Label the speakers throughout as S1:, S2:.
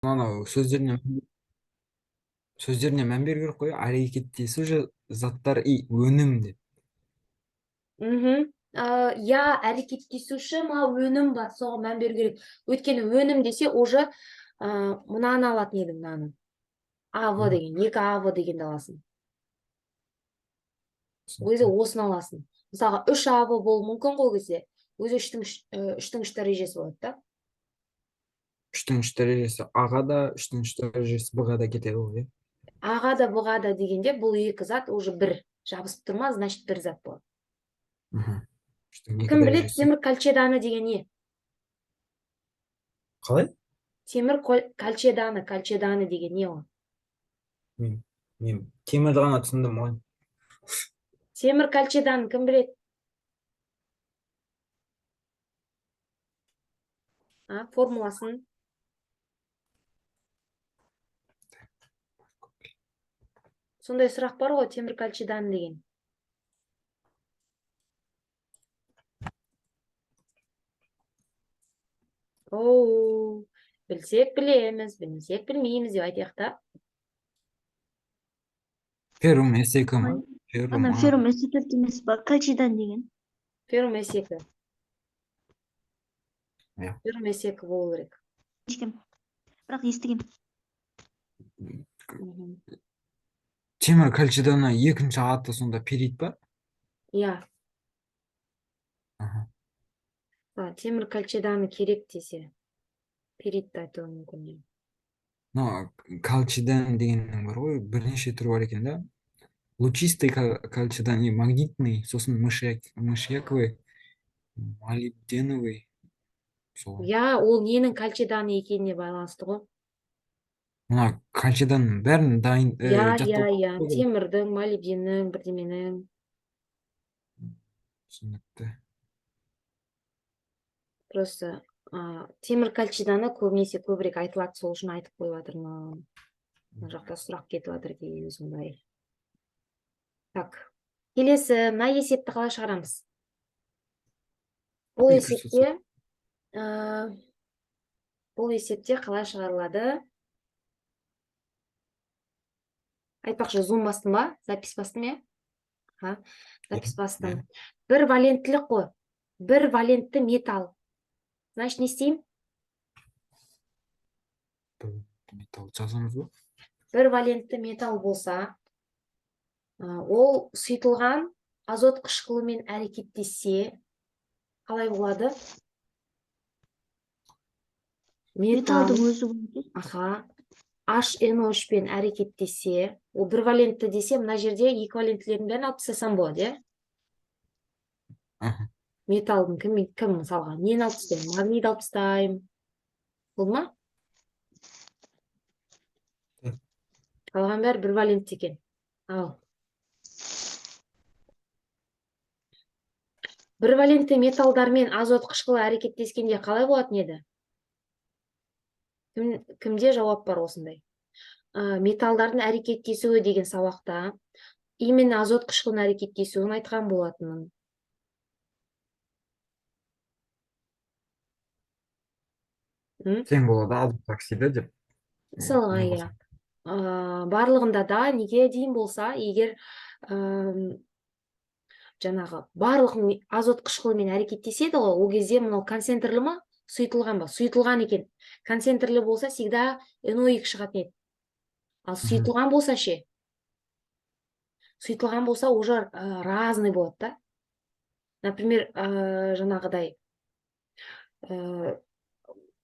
S1: анау сөздеріне мән беру керек қой, әрекеттесуші заттар и өнім деп.
S2: Мхм. Я әрекеттесуші ма өнім бар, соған мән беру керек. Өйткені өнім десе уже мынаны алатын едім, мынаны. АВ деген, 2АВ дегенді аласың. Ол кезде осыны аласың. Мысалға 3АВ болуы мүмкін ғой, ол кезде өзі 3-тің 3 дәрежесі болады да.
S1: 3-тің 3 дәрежесі аға да, 3-тің 3 дәрежесі б-ға да кетеді ғой, иә.
S2: Аға да бұға да дегенде бұл екі зат уже бір жабысып тұрма, значит бір зат болады.
S1: Мхм. 3-тің 2
S2: Кім біледі,
S1: дәрежесі.
S2: темір кольчеданы деген не?
S1: Қалай?
S2: Темір кольчеданы деген не ол?
S1: Мен темірді ғана түсіндім ғой.
S2: Темір кольчеданы кім біледі? Формуласын. Сондай сұрақ бар ғой, темір кольчеданы деген. Оу, білсек білеміз, білмесек білмейміз деп айтайық та.
S1: Феррум S2 ма?
S3: Ана феррум S4 емес па? Кальцийдан деген.
S2: Феррум S2.
S1: Иә.
S2: Феррум S2 болу керек.
S3: Ешкім. Бірақ естігем.
S1: Темір кольчеданы екінші аты сонда перит па?
S2: Иә.
S1: Аха.
S2: Темір кольчеданы керек десе, перитті айтуы мүмкін.
S1: Кальчидан дегеннің бар ғой, бірнеше түрі бар екен да. Лучистый кальчидан и магнитный, сосын мышьяковый, молибденовый.
S2: Иә, ол ненің кольчеданы екеніне байланысты ғой.
S1: Мына кальчиданның бәрін
S2: Иә, темірдің, молибденнің, бірдеменің.
S1: Түсінікті.
S2: Просто темір кольчеданы көбінесе көбірек айтылады, сол үшін айтып қойып жатырмын. Мына жақта сұрақ кетіп жатыр деген сондай. Так, келесі, мына есепті қалай шығарамыз? Бұл есепте қалай шығарылады? Айтпақшы, зум бастым ба? Запись бастым, е? Запись бастым. Бір валенттілік қой. Бір валентті металл. Значит, не істеймін?
S1: Металл жазамыз ба?
S2: Бір валентті металл болса, ол сұйытылған азот қышқылымен әрекеттессе, қалай болады?
S3: Металдың өзі болады.
S2: HNO3-пен әрекеттессе, ол бір валентті десе, мына жерде екі валенттілердің бәрін алып тастасам болады, е? Металдың кім мысалға? Нені алып тастаймын? Магнит алып тастаймын. Болды ма? Қалған бәрі бір валентті екен. Ал. Бір валентті металдармен азот қышқылы әрекеттескенде қалай болатын еді? Кімде жауап бар осындай? Металдардың әрекеттесуі деген сабақта именно азот қышқылының әрекеттесуін айтқан болатынмын.
S1: Тең болады азот оксиді деп.
S2: Мысалға, иә. Барлығында да неге дейін болса, егер жаңағы барлық азот қышқылымен әрекеттеседі ғой, ол кезде мынау концентрлі ма, сұйытылған ба? Сұйытылған екен. Концентрлі болса, всегда NO2 шығатын еді. Ал сұйытылған болса ше? Сұйытылған болса, уже разный болады да. Например, жаңағыдай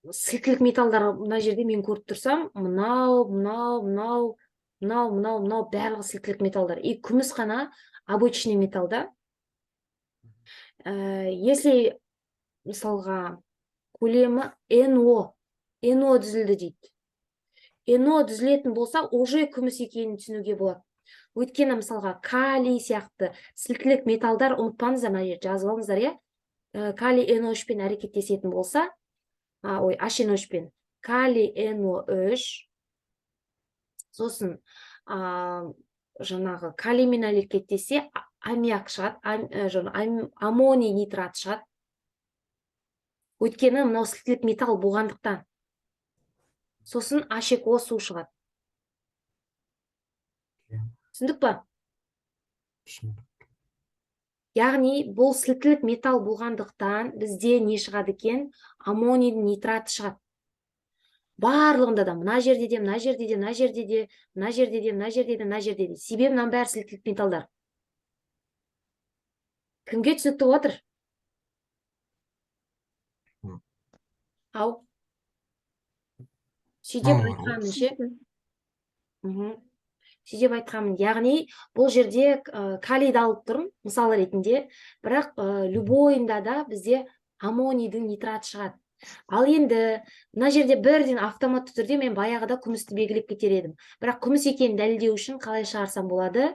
S2: сілкілік металдар мына жерде мен көріп тұрсам, мынау барлығы сілкілік металдар. И күміс қана обычный металда. Если мысалға көлемі NO түзілді дейді. NO түзілетін болса, уже күміс екенін түсінуге болады. Өйткені мысалға калий сияқты сілкілік металдар, ұмытпаңыздар, жазып алыңыздар, е? Калий NO3-пен әрекеттесетін болса, HNO3-пен калий NO3, сосын жаңағы калиймен әрекеттесе аммиак шығады, аммоний нитрат шығады. Өйткені мынау сілкілік металл болғандықтан. Сосын H2O су шығады. Түсіндік па? Яғни, бұл сілтілік металл болғандықтан бізде не шығады екен? Аммонийдің нитраты шығады. Барлығында да, мына жерде де, мына жерде де, мына жерде де, мына жерде де, мына жерде де, мына жерде де. Себебі мынаның бәрі сілтілік металдар. Кімге түсінікті отыр? Ау? Сөйтіп айтқанмын ше. Сөйтіп айтқанмын. Яғни, бұл жерде калийді алып тұрмын, мысал ретінде, бірақ любойында да бізде аммонийдің нитраты шығады. Ал енді, мына жерде бірден автоматты түрде мен баяғыда күмісті белгілеп кетер едім. Бірақ күміс екенін дәлелдеу үшін қалай шығарсам болады?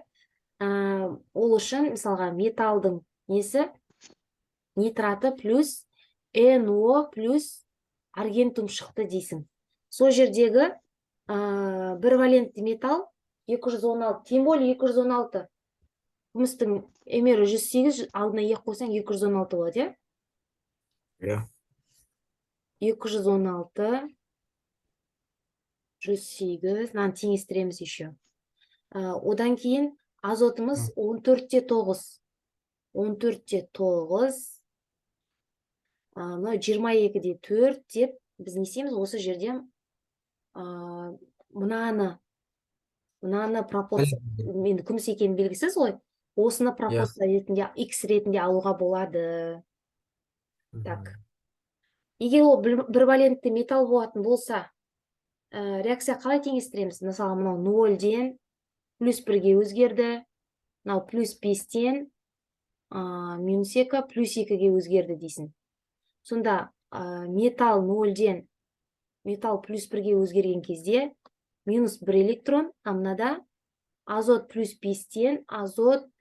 S2: Ол үшін, мысалға, металдың несі? Нитраты плюс NO плюс аргентум шықты дейсің. Сол жердегі бір валентті металл 216, тем более 216. Күмістің эмері 108, алдына ек қойсаң 216 болады,
S1: Иә.
S2: 216, 108, мынаны теңестіреміз еще. Одан кейін азотымыз 14-те 9. 14-те 9. Мынау 22-де 4 деп біз не істейміз? Осы жерде мынаны пропорция, енді күміс екені белгісіз ғой. Осыны пропорция ретінде, X ретінде алуға болады. Так. Егер ол бір валентті металл болатын болса, реакция қалай теңестіреміз? Мысалы, мынау 0-ден плюс 1-ге өзгерді. Мынау плюс 5-тен минус 2 плюс 2-ге өзгерді дейсің. Сонда металл 0-ден металл плюс 1-ге өзгерген кезде минус 1 электрон, а мынада азот плюс 5-тен азот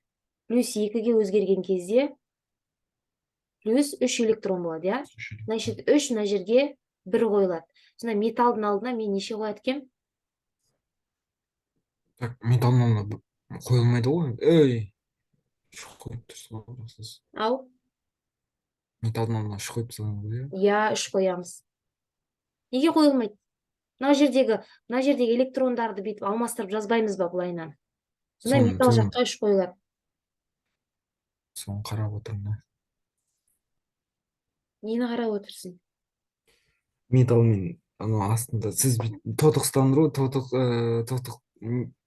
S2: плюс 2-ге өзгерген кезде плюс 3 электрон болады, я? Значит, 3 мына жерге 1 қойылады. Сонда металдың алдына мен неше қояды екем?
S1: Так, металдың алдына қойылмайды ғой. Ей! Қойып тұрсыз.
S2: Ау?
S1: Металдың алдына 3 қойып тұрсыз ғой, иә?
S2: Я 3 қоямыз. Неге қойылмайды? Мына жердегі электрондарды бүйтіп алмастырып жазбаймыз ба былайынан? Сонда металл жаққа 3 қойылады.
S1: Соны қарап отырмын.
S2: Нені қарап отырсың?
S1: Металмен астында сіз тотықстандыру,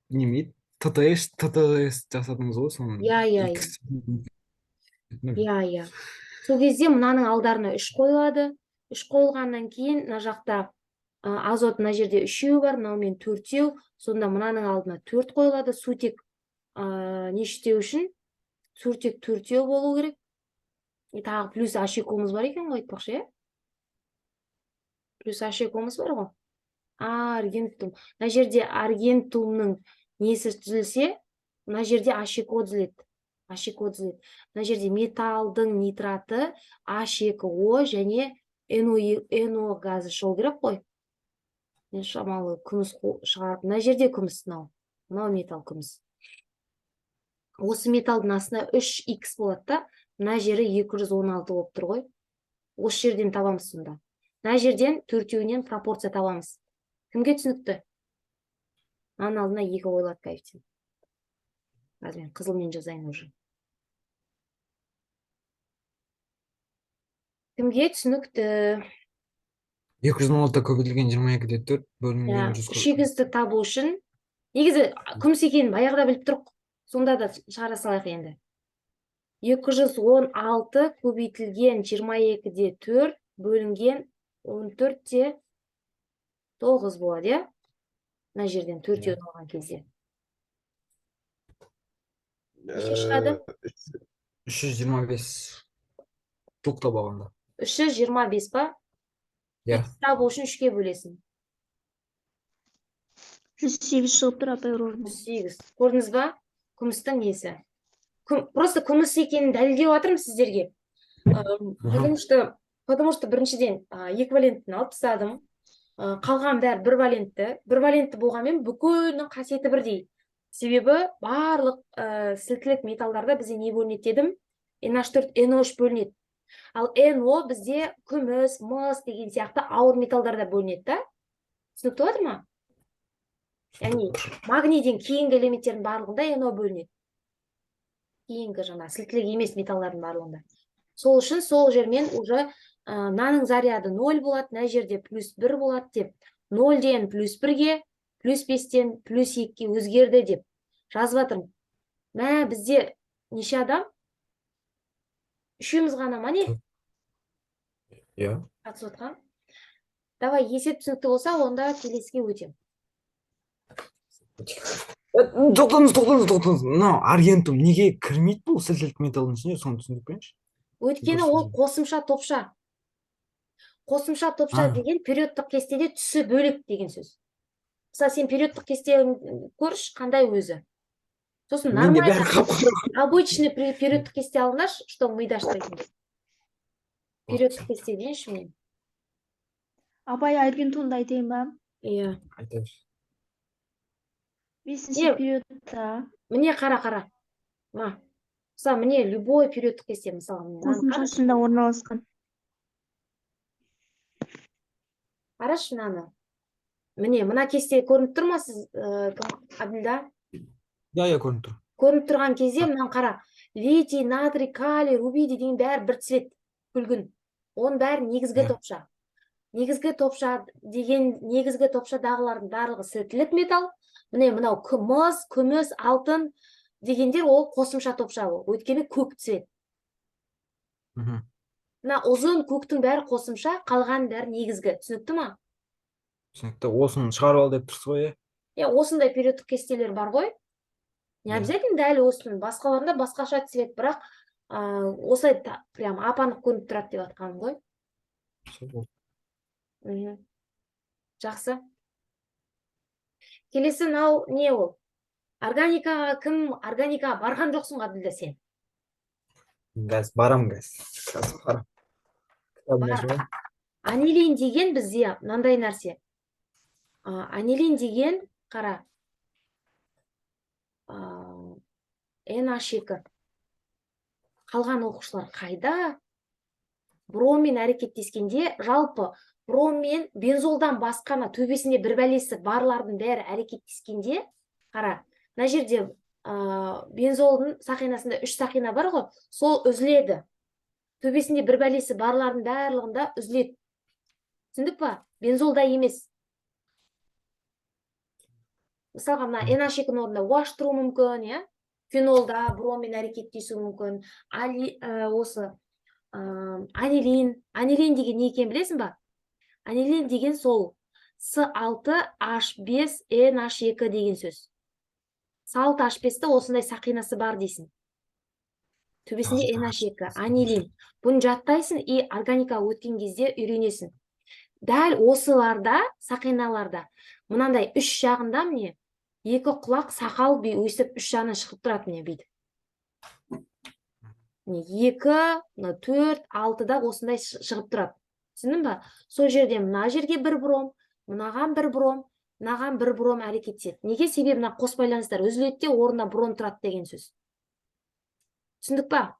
S1: немейді? ТТС жасадыңыз ғой, соны.
S2: Иә. Сол кезде мынаның алдарына 3 қойылады. 3 қойылғаннан кейін, мына жақта азот мына жерде 3-еу бар, мынаумен 4-еу. Сонда мынаның алдына 4 қойылады. Сутек нештеу үшін? Сутек 4-еу болу керек. Тағы плюс H2-омыз бар екен ғой, айтпақшы, е? Плюс H2-омыз бар ғой. Аргентум. Мына жерде аргентумның несі түзілсе, мына жерде H2O түзіледі. Мына жерде металдың нитраты H2O және NO газы шығу керек қой. Мен шамалы күміс шығарып, мына жерде күміс, мынау металл күміс. Осы металдың астына 3X болады да, мына жері 216 болып тұр ғой. Осы жерден табамыз сонда. Мына жерден 4-еуінен пропорция табамыз. Кімге түсінікті? Мынаның алдына 2 қойылады коэффициент. Қазір мен қызылмен жазайын уже. Кімге түсінікті?
S1: 216 көбейтілген 22-де 4 бөлінген 100.
S2: 3X'ті табу үшін, негізі күміс екенін баяғыда біліп тұрық, сонда да шығара салайық енді. 216 көбейтілген 22-де 4 бөлінген 14-те 9 болады, я? Мына жерден 4-еуін алған кезде. Неше шығады?
S1: 325. Тоқ табағанда.
S2: 325 ба? X табу үшін 3-ке бөлесің.
S3: 108 шығып тұр, апай орнына.
S2: 108. Көрдіңіз ба? Күмістің несі? Просто күміс екенін дәлелдеп жатырмын сіздерге. Потому что біріншіден еківаленттіні алып тастадым. Қалған бәрі бір валентті. Бір валентті болғанмен бүкілінің қасиеті бірдей. Себебі барлық сілтілік металдарда бізде не бөлінеді дедім? NH4, NO3 бөлінеді. Ал NO бізде күміс, мыс деген сияқты ауыр металдарда бөлінеді, да? түсінікті болдыр ма? Яғни магнийден кейінгі элементтердің барлығында NO бөлінеді. Кейінгі жаңа сілтілік емес металлардың барлығында. Сол үшін сол жермен уже мынаның заряды 0 болады, мына жерде +1 болады деп, 0-ден +1-ге, +5-тен +2-ге өзгерді деп жазып жатырмын. Мә, бізде неше адам? Үшеуміз ғана ма не?
S1: Иә.
S2: Қатысып отқан. Давай, есеп түсінікті болса, онда келесіге өтем.
S1: Тоқтаңыз. Мынау аргентум неге кірмейді бұл сілтілік металдың ішіне? Соны түсіндіріп беріңізші.
S2: Өйткені ол қосымша топша. Қосымша топша деген периодтық кестеде түсі бөлек деген сөз. Мысалы, сен периодтық кестені көрші, қандай өзі? Сосын
S1: Менде бәрі
S2: нормально
S1: қап-қара.
S2: обычный периодтық кесте алыңдаршы, что мида штайтын. Периодтық кесте дейінші мен.
S3: Абай аргентонды айтайын ба?
S2: Иә.
S1: Айтайыншы.
S3: 5-ші периодта
S2: Міне қара. Мысалы, міне любой периодтық кесте, мысалы.
S3: қосымшасында орналасқан.
S2: Қарашы мынаны. Міне, мына кесте көрініп тұр ма сіз, Абділда?
S1: Иә, көрініп тұр.
S2: Көрініп тұрған кезде мынаны қара. Литий, натрий, калий, рубий деген бәрі бір цвет күлгін. Оның бәрі негізгі топша. Негізгі топшадағылардың барлығы сілтілік металл. Міне мынау күміс, алтын дегендер ол қосымша топша ол. Өйткені көк цвет. Мына ұзын көктің бәрі қосымша, қалған бәрі негізгі. Түсінікті ма?
S1: Түсінікті. Осыны шығарып ал деп тұрсыз ғой,
S2: иә? Осындай периодтық кестелер бар ғой. Не обязательно дәл осының. Басқаларында басқаша цвет, бірақ осылай прям апанық көрініп тұрады деп атқаным ғой. Жақсы. Келесі мынау не ол? Органикаға кім? Органикаға барған жоқсың ғой, Абділда, сен?
S1: Барам.
S2: Анилин деген бізде мынандай нәрсе. Анилин деген, қара, NH2. Қалған оқушылар қайда? Броммен әрекеттескенде, жалпы броммен бензолдан басқана төбесінде бір бәлесі барлардың бәрі әрекеттескенде, қара, мына жерде бензолдың сақинасында 3 сақина бар ғой, сол үзіледі. Төбесінде бір бәлесі барлардың барлығында үзіледі. Түсіндік па? Бензолда емес. Мысалға, мына NH2-ның орнында OH тұру мүмкін, иә? Фенолда броммен әрекеттесу мүмкін. Осы анилин. Анилин деген не екен білесің ба? Анилин деген сол С6H5NH2 деген сөз. С6H5-те осындай сақинасы бар дейсің. Төбесінде NH2, анилин. Бұны жаттайсың и органика өткен кезде үйренесің. Дәл осыларда, сақиналарда, мынандай 3 жағында міне, 2 құлақ сақал бей өсіп 3 жағынан шығып тұрады міне бейді. 2, 4, 6-да осындай шығып тұрады. Түсіндің ба? Сол жерде мына жерге бір бром, мынаған бір бром, мынаған бір бром әрекеттеседі. Неге? Себебі мына қос байланыстар үзіледі де орнына бром тұрады деген сөз. Түсіндік па?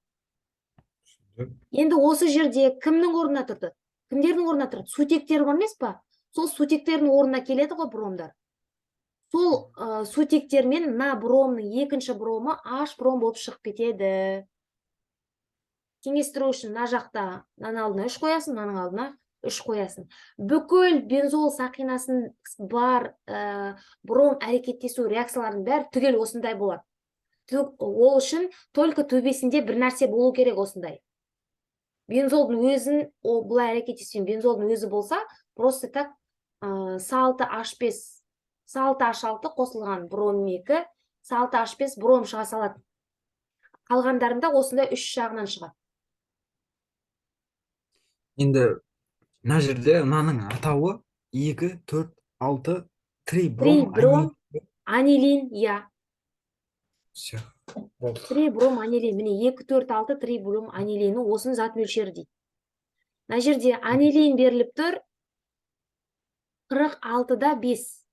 S2: Енді осы жерде кімнің орнына тұрды? Кімдердің орнына тұрды? Сутектер бар емес па? Сол сутектердің орнына келеді ғой бромдар. Сол сутектермен мына бромның екінші бромы H бром болып шығып кетеді. Теңестіру үшін мына жақта мынаның алдына 3 қоясың, мынаның алдына 3 қоясың. Бүкіл бензол сақинасын бар бром әрекеттесу реакцияларының бәрі түгел осындай болады. Ол үшін только төбесінде бір нәрсе болу керек осындай. Бензолдың өзін, бұлай әрекеттескен бензолдың өзі болса, просто так С6H5, С6H6 қосылған бром 2, С6H5 бром шыға салады. Қалғандарында осындай 3 жағынан шығады.
S1: Енді мына жерде мынаның атауы 2, 4, 6, 3
S2: бром, анилин, я.
S1: Все.
S2: 3 бром анилин. Міне 2, 4, 6, 3 бром анилині осының зат мөлшері дейді. Мына жерде анилин беріліп тұр 46-да 5.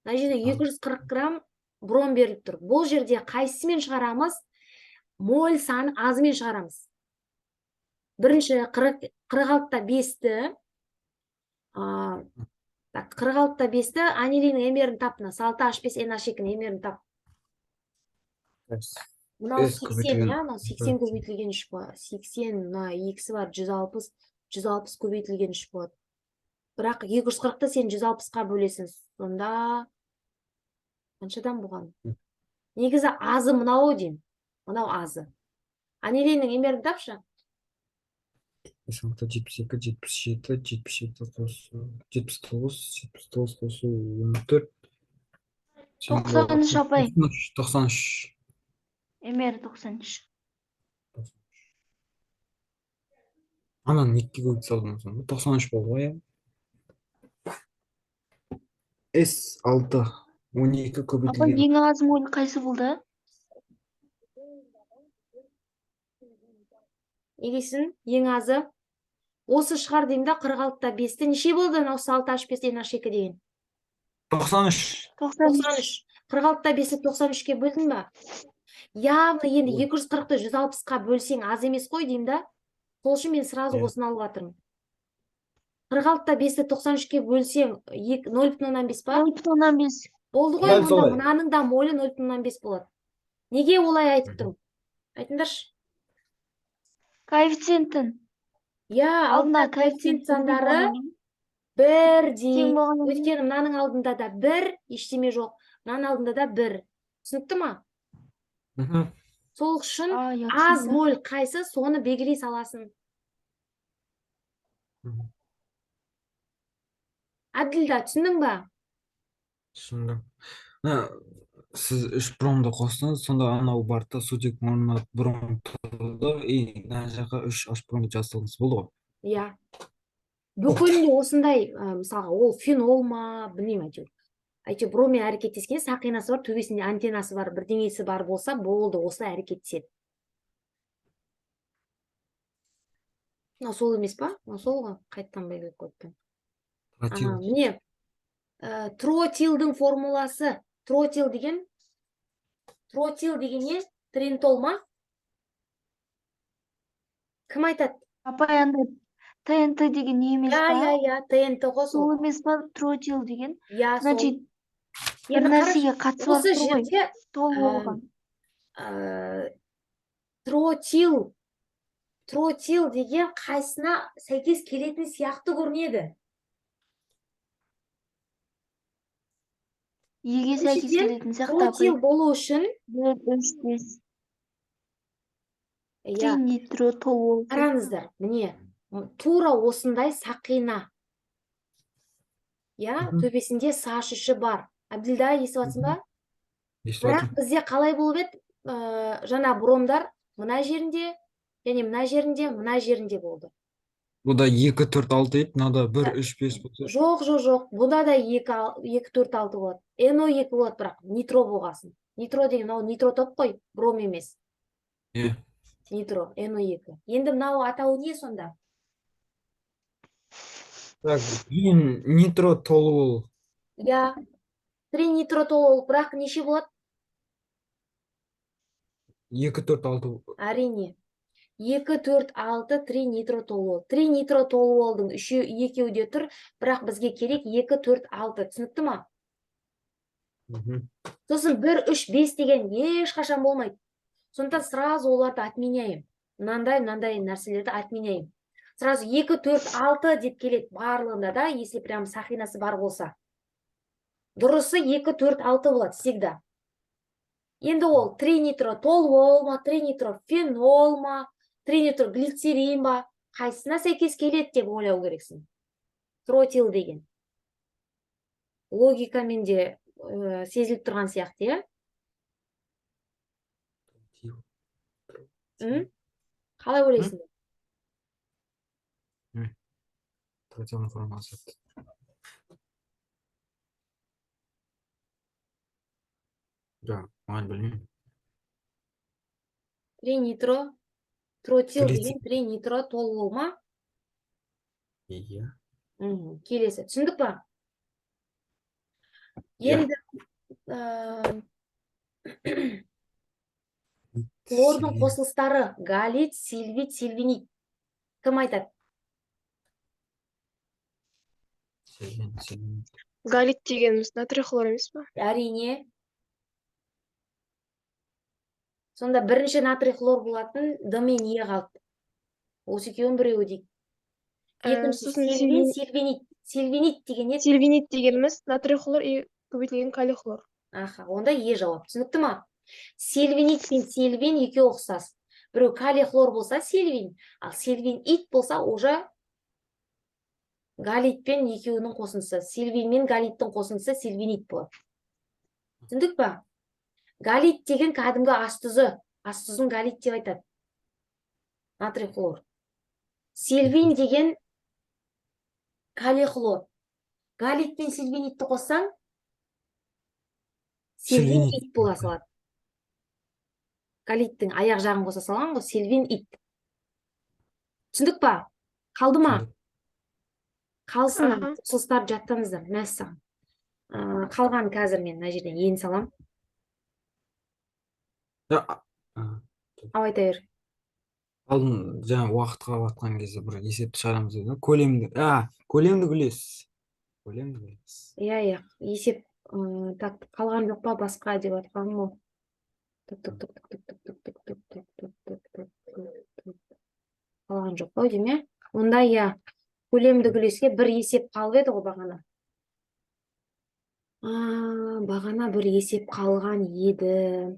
S2: Мына жерде 240 грамм бром беріліп тұр. Бұл жерде қайсымен шығарамыз? Моль саны азымен шығарамыз. Бірінші 46-та 5-ті Так, 46-5-ті анилинің эмерін тап, мына 6H5 NH2-нің эмерін тап. Мынау
S1: S
S2: 80,
S1: көбейтілген.
S2: я, мынау 80 көбейтілген 3 болады. 80, мына X бар, 160 көбейтілген 3 болады. Бірақ 240-ты сен 160-қа бөлесің. Сонда қаншадан болған? Негізі азы мынау дейін. Мынау азы. Анилинің эмерін тапшы.
S1: 76, 77, 77 қосу, 79, 79 қосу 14.
S3: 93 апай.
S1: 93.
S3: Эмер 93.
S1: Анан 2 көбейт салдым соң. 93 болды ғой, иә. S 6, 12
S3: Апай,
S1: көбейтілген.
S3: ең аз моль қайсы болды?
S2: Не дейсің? Ең азы. Осы шығар деймін да 46-5-ті неше болды? Осы 6H5 NH2 деген.
S1: 93.
S3: 93.
S2: 46-5-ті 93-ке бөлдің ба? Явно енді 240-ты 160-қа бөлсең аз емес қой деймін да. Сол үшін мен сразу осыны алып жатырмын. 46-5-ті 93-ке бөлсең 0,5 па?
S3: 0,5.
S2: Болды ғой,
S1: Дәл
S2: онда
S1: солай.
S2: мынаның да молі 0,5 болады. Неге олай айтып тұрмын? Айтыңдаршы.
S3: Коэффициентін.
S2: Я,
S3: Алдына
S2: алдында коэффициент
S3: коэффициент
S2: сандары
S3: болғаннан
S2: бірдей.
S3: тең болғаннан кейін.
S2: Өйткені мынаның алдында да 1, ештеме жоқ. Мынаның алдында да 1. Түсінікті ма? Сол үшін аз
S3: түсінікті.
S2: моль қайсы, соны белгілей саласың. Әбділда, түсіндің ба?
S1: Түсіндім. Сіз 3 бромды қостыңыз, сонда анау барды сутек орнына бром тұрды, и мына жаққа 3 H бромды жаздыңыз, болды ғой.
S2: Иә. Бүкілінде осындай, мысалға, ол фенол ма, білмеймін әйтеуір. Әйтеуір броммен әрекеттескенде сақинасы бар, төбесінде антеннасы бар, бірдеңесі бар болса, болды, осылай әрекеттеседі. Мынау сол емес па? Мынау сол ғой, қайттан белгілеп қойыппын. Міне, тротилдің формуласы. Тротил деген не? Трентол ма? Кім айтады?
S3: Апай, андай ТНТ деген не емес па?
S2: Я, ТНТ ғой сол.
S3: Сол емес па? Тротил деген.
S2: Я, сол.
S3: Значит, бір нәрсеге қатысы бар
S2: Осы
S3: ғой.
S2: жерде
S3: Толы болған.
S2: тротил деген қайсына сәйкес келетін сияқты көрінеді.
S3: Еге сәйкес келетін сияқты апай.
S2: Тротил болу үшін
S3: 1,3,5
S2: я,
S3: нитро толы.
S2: қараңыздар, міне, тура осындай сақина. Я, төбесінде саш бар. Әбділда, естіп жатсың ба? Бірақ бізде қалай болып еді? Жаңа бромдар мына жерінде, және мына жерінде, мына жерінде болды.
S1: Бұда 2, 4, 6 еді, мынада 1, 3, 5 болды.
S2: Жоқ. Бұда да 2, 4, 6 болады. NO2 болады, бірақ нитро болғасын. Нитро деген, ол нитро топ қой, бром емес. Нитро, NO2. Енді мынау атауы не сонда?
S1: Так, ең нитро толы бол.
S2: Я, 3 нитро толы, бірақ неше болады?
S1: 2, 4, 6.
S2: Әрине. 2, 4, 6, 3 нитро толуол. 3 нитро толуолдың екеуде тұр, бірақ бізге керек 2, 4, 6. Түсінікті ма? Сосын 1, 3, 5 деген ешқашан болмайды. Сондықтан сразу оларды отменяем. Мынандай нәрселерді отменяем. Сразу 2, 4, 6 деп келеді барлығында да, если прям сақинасы бар болса. Дұрысы 2, 4, 6 болады, всегда. Енді ол 3 нитро толуол ма, 3 нитро фенол ма, 3 нитро глицерин ба, қайсына сәйкес келеді деп ойлау керексің. Тротил деген. Логикамен де сезіліп тұрған сияқты, е? Қалай ойлайсың?
S1: Тротилдің формасы. Да, маған білмеймін.
S2: 3 нитро, тротил деген 3 нитро толуол ма?
S1: Иә.
S2: Келесі. Түсіндік па? Енді хлордың қосылыстары галит, сильвит, сильвинит. Кім айтады?
S1: Селенит.
S4: Галит дегеніміз натрий хлор емес па?
S2: Әрине. Сонда бірінші натрий хлор болатын Д мен Е қалды. Осы екеуінің біреуі дейді. Екінші
S4: Сосын
S2: сильвин, сильвинит. Сильвинит деген не?
S4: сильвинит дегеніміз натрий хлор и көбейтілген калий хлор.
S2: Аха, онда Е жауап. Түсінікті ма? Сильвинит пен сильвин екеуі ұқсас. Біреу калий хлор болса сильвин, ал сильвинит болса уже галитпен екеуінің қосындысы. Сильвин мен галиттің қосындысы сильвинит болады. Түсіндік па? Галит деген кәдімгі ас тұзы. Ас тұзын галит деп айтады. Натрий хлор. Сильвин деген калий хлор. Галит пен сильвинитті қоссаң, сильвинит бола салады. Галиттің аяқ жағын қоса салған ғой, сильвинит. Түсіндік па? Қалды ма? Қалсын,
S4: Аха.
S2: қосылыстарды жаттаңыздар. Мәссаған. Қалған қазір мен мына жерден ен салам. Ал айта бер.
S1: Алдын жаңа уақытқа батқан кезде бір есепті шығарамыз деді. Көлемдік үлес. Көлемдік үлес.
S2: Иә, есеп қалған жоқ па басқа деп атқан ғой. Қалған жоқ қой дейме? Онда иә, көлемдік үлеске бір есеп қалып еді ғой бағана. Бағана бір есеп қалған еді.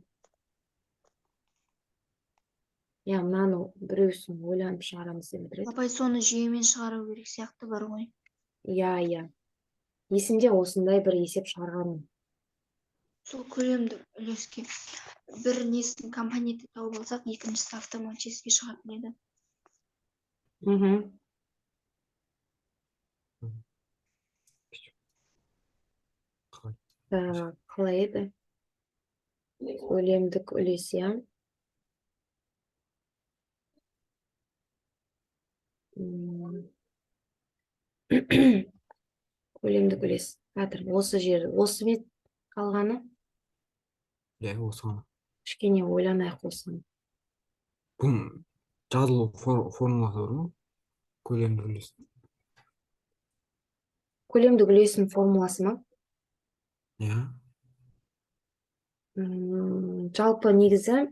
S2: Иә, мынаны біреусін ойланып шығарамыз деп отырады.
S3: Апай, соны жүйемен шығару керек сияқты бар ғой.
S2: Иә. Есімде осындай бір есеп шығарғанмын.
S3: Сол көлемді үлеске бір несін компоненті тауып алсақ, екіншісі автоматически шығатын еді.
S2: Қалай еді? Көлемдік үлес, иә. Көлемдік үлес. Қатыр, осы жер, осы бет қалғаны.
S1: Иә, осыған.
S2: Кішкене ойланайық осыны.
S1: Бұл жазылу формуласы бар ма? Көлемдік үлес.
S2: Көлемдік үлесінің формуласы ма?
S1: Иә.
S2: Жалпы негізі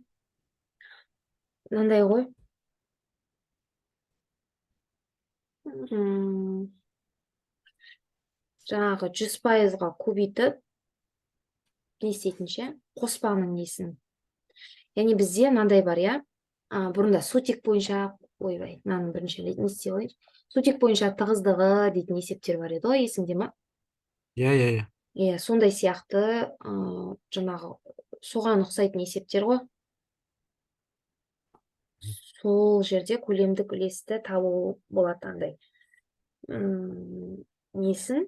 S2: мынандай ғой. Жаңағы 100%-ға көбейтіп не істейтінше қоспаның несін. Яғни бізде мынандай бар, иә. Бұрында сутек бойынша, мынаның бірінші не істей қойшы. Сутек бойынша тығыздығы дейтін есептер бар еді ғой, есіңде ма?
S1: Иә.
S2: Иә, сондай сияқты жаңағы соған ұқсайтын есептер ғой. Сол жерде көлемдік үлесті табу болады андай. Несін?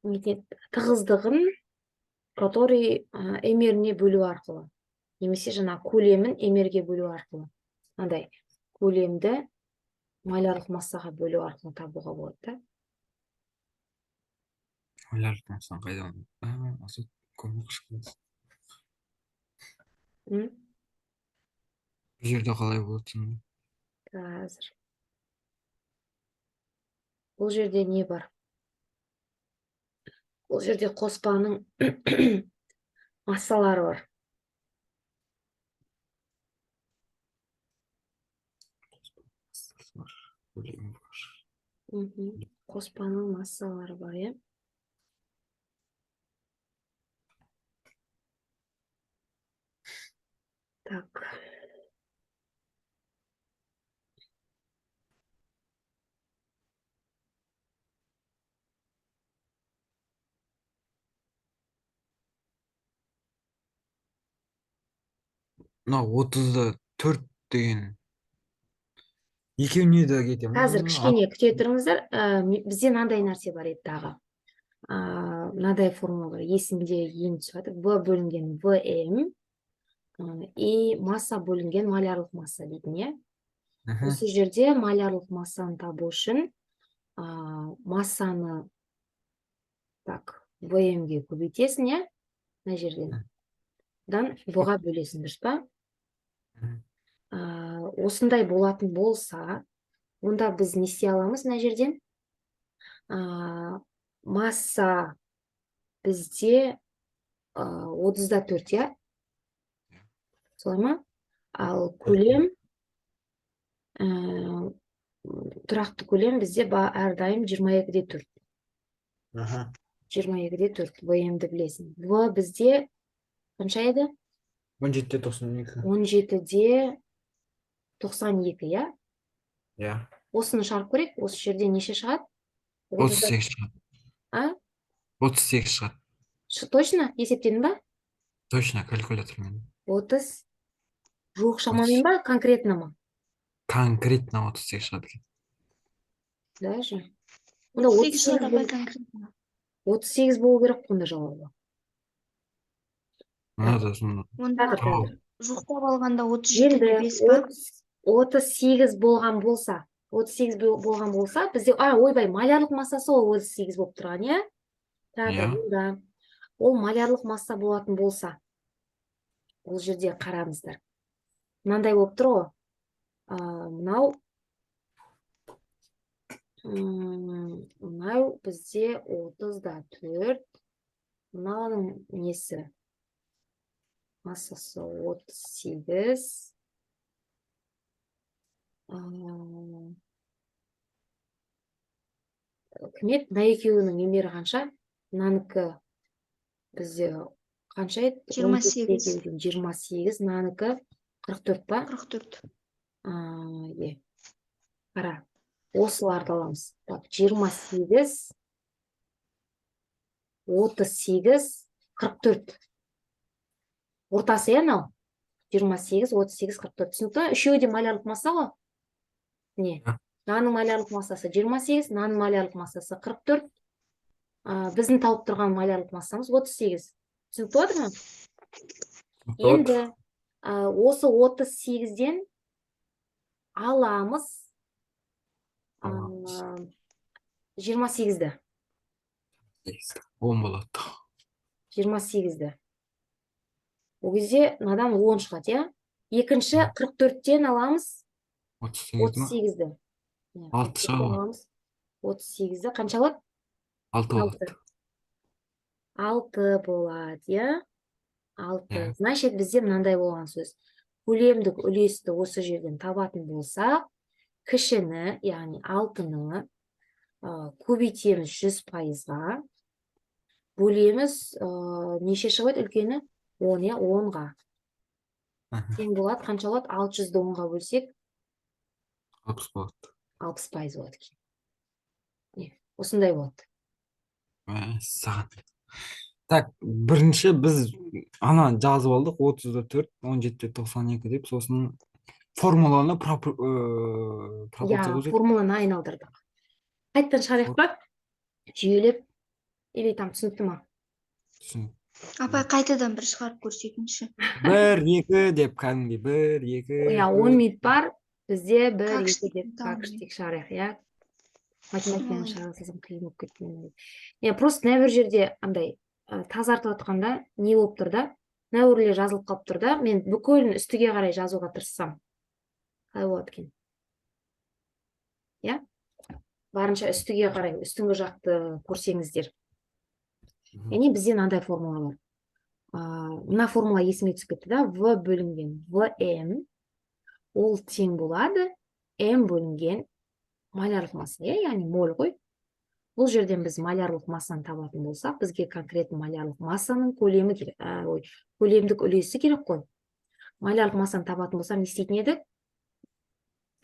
S2: Тығыздығын, который эмеріне бөлу арқылы. Немесе жаңа көлемін эмерге бөлу арқылы. Андай көлемді малярлық массаға бөлу арқылы табуға болады.
S1: Малярлық массаны қайдан? Осы көмек шықпайды. Бұл жерде қалай болады?
S2: Қазір. Бұл жерде не бар? Бұл жерде қоспаның массалары бар. Қоспаның массалары бар, е? Так.
S1: Мына 30-да 4 деген екеуіне де кетемін.
S2: Қазір кішкене күте тұрыңыздар. Бізде мынандай нәрсе бар еді тағы. Мынадай формула бар. Есімде ең түсіп В бөлінген ВМ и масса бөлінген малярлық масса дейтін, е? Осы жерде малярлық массаны табу үшін массаны ВМ-ге көбейтесің, е? Мына жерден. Дан В-ға бөлесің, дұрыс па? Осындай болатын болса, онда біз не істей аламыз мына жерден? Масса бізде 34, иә? Солай ма? Ал көлем, тұрақты көлем бізде әрдайым 22-де 4. 22-де 4. ВМ-ді білесің. В бізде қанша еді?
S1: 17-де 92.
S2: 17-де 92, иә?
S1: Иә.
S2: Осыны шығарып көрейік. Осы жерде неше шығады?
S1: 38 шығады.
S2: А?
S1: 38 шығады.
S2: Точно? Есептедің ба?
S1: Точно, калькулятормен.
S2: 30. Жоқ шамамен ба? Конкретно ма?
S1: Конкретно 38 шығады екен.
S2: Даже.
S3: 38 шығады апай конкретно.
S2: 38 болу керек қонда жауабы.
S3: Онда
S2: Қазір.
S3: жоқтап алғанда 37-де 5 па?
S2: 38 болған болса, 38 болған болса, бізде, ойбай, малярлық массасы ол 38 болып тұрған, иә? Онда ол малярлық масса болатын болса, ол жерде қараңыздар. Мынандай болып тұр ғой. Мынау бізде 34, мынауның несі? Массасы 38. Кім еді? Мына екеуінің немері қанша? Мынанікі бізде қанша еді?
S3: 28.
S2: 28, мынанікі 44 па?
S3: 44.
S2: Қара, осыларды аламыз. 28, 38, 44. Ортасы, иә, мынау? 28, 38, 44. Түсінікті? Үшеуі де малярлық масса ғой? Не? Мынаның малярлық массасы 28, мынаның малярлық массасы 44. Біздің тауып тұрған малярлық массамыз 38. Түсінікті болды ма? Енді осы 38-ден аламыз 28-ді.
S1: 10 болады.
S2: 28-ді. Ол кезде мынадан 10 шығады, иә? Екінші 44-тен аламыз 38-ді.
S1: 6 шығады.
S2: 38-ді қанша болады?
S1: 6 болады.
S2: 6 болады, иә? 6. Значит, бізде мынандай болған сөз. Көлемдік үлесті осы жерден табатын болса, кішіні, яғни 6-ны көбейтеміз 100%-ға, бөлеміз неше шығады үлкені? 10, иә, 10-ға. Тең болады, қанша болады? 600-ді 10-ға бөлсек?
S1: 60 болады.
S2: 60% болады. Осындай болады.
S1: Саған. Так, бірінші біз жазып алдық 34, 17-де 92 деп, сосын формуланы пропорция көзет.
S2: Формуланы айналдырдық. Қайттан шығарайық па? Жүйелеп, или там түсінікті ма?
S1: Түсінікті.
S3: Апай қайтадан бір шығарып көрсетіңізші.
S1: 1, 2 деп кәдімгі 1, 2.
S2: 10 минут бар. Бізде 1, 2 деп
S3: Кәкіштік
S2: шығарайық, иә? Математиканы шығарасызым қиын болып кеткен. Просто нәбір жерде андай тазартып отқанда не болып тұр да? Нәуірлер жазылып қалып тұр да? Мен бүкілін үстіге қарай жазуға тырыссам. Қалай болады екен? Иә? Барынша үстіге қарай, үстіңгі жақты көрсеңіздер. Яғни бізде мынандай формула бар. Мына формула есіме түсіп кетті да? В бөлінген ВМ ол тең болады М бөлінген малярлық масса, яғни моль ғой. Бұл жерден біз малярлық массаны табатын болсақ, бізге конкретно малярлық массаның көлемі керек, көлемдік үлесі керек қой. Малярлық массаны табатын болсам, не істейтін едік?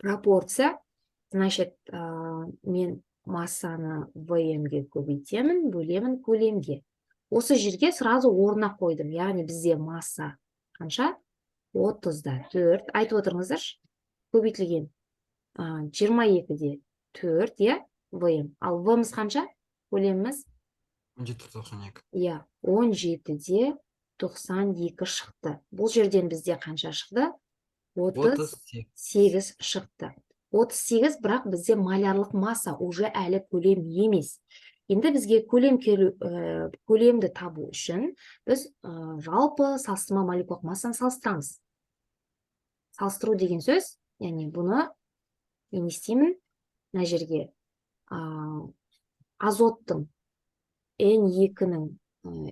S2: Пропорция, значит, мен массаны ВМ-ге көбейтемін, бөлемін көлемге. Осы жерге сразу орнына қойдым. Яғни бізде масса қанша? 34. Айтып отырыңыздаршы. Көбейтілген 22-де 4, иә? ВМ. Ал В-міз қанша? Көлеміміз?
S1: 17-92.
S2: Иә, 17-де 92 шықты. Бұл жерден бізде қанша шықты? 38 шықты. 38, бірақ бізде малярлық масса уже әлі көлем емес. Енді бізге көлемді табу үшін біз жалпы салыстырма молекулалық массаны салыстырамыз. Салыстыру деген сөз, яғни бұны мен істеймін, мына жерге азоттың N2-нің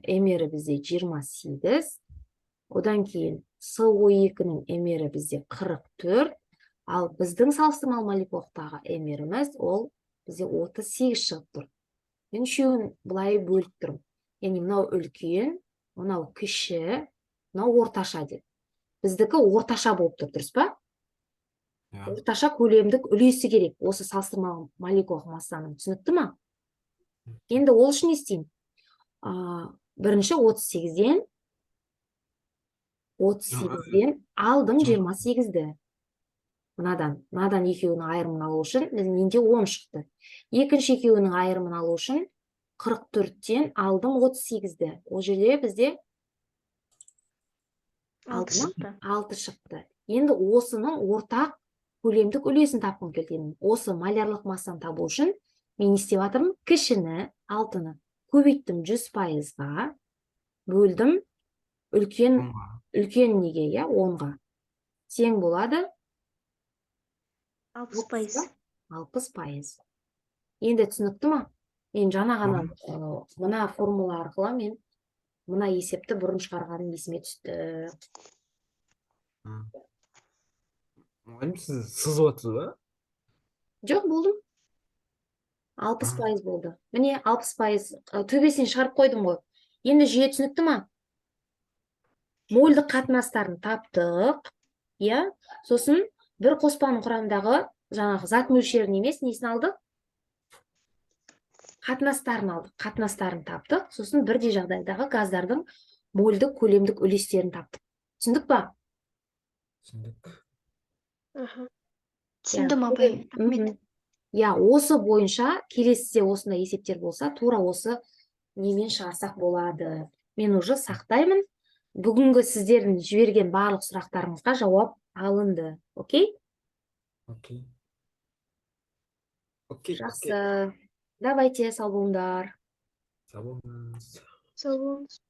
S2: эмері бізде 28, одан кейін SO2-нің эмері бізде 44, ал біздің салыстырмалы молекулалықтағы эмеріміз ол бізде 38 шығып тұр. Мен үшеуін былай бөліп тұрмын. Яғни мынау үлкен, мынау кіші, мынау орташа деп. Біздікі орташа болып тұр, дұрыс па?
S1: иә.
S2: Орташа көлемдік үлесі керек осы салыстырмалы молекулалық массаның, түсінікті ма? Енді ол үшін не істеймін? Бірінші 38-ден алдым 28-ді. Мынадан екеуінің айырымын алу үшін менде 10 шықты. Екінші екеуінің айырымын алу үшін 44-тен алдым 38-ді. Ол жерде бізде
S3: 6 шықты.
S2: 6 шықты. Енді осының ортақ көлемдік үлесін тапқым келді. Осы малярлық массаны табу үшін мен не істеп жатырмын? Кішіні, 6-ны көбейттім 100%-ға, бөлдім үлкен неге, 10-ға. Тең болады
S3: 60%.
S2: 60%. Енді түсінікті ма? Мен жаңа ғана мына формула арқылы мен мына есепті бұрын шығарғаным есіме түсті.
S1: Мұғалім, сіз сызып отырсыз ба?
S2: Жоқ, болдым. 60% болды. Міне 60% төбесінен шығарып қойдым ғой. Енді жүйе түсінікті ма? Мольдық қатынастарын таптық. Иә? Сосын бір қоспаның құрамындағы жаңағы зат мөлшерін емес, несін алдық? Қатынастарын алдық. Қатынастарын таптық. Сосын бірдей жағдайдағы газдардың мольдық көлемдік үлестерін таптық. Түсіндік па?
S1: Түсіндік.
S3: Түсіндім, апай. Рахмет.
S2: Я, осы бойынша келесіде осындай есептер болса, тура осы немен шығарсақ болады. Мен уже сақтаймын. Бүгінгі сіздердің жіберген барлық сұрақтарыңызға жауап алынды. Окей?
S1: Окей.
S2: Жақсы. Давайте, сау болыңдар.
S1: Сау болыңыз.
S4: Сау болыңыз.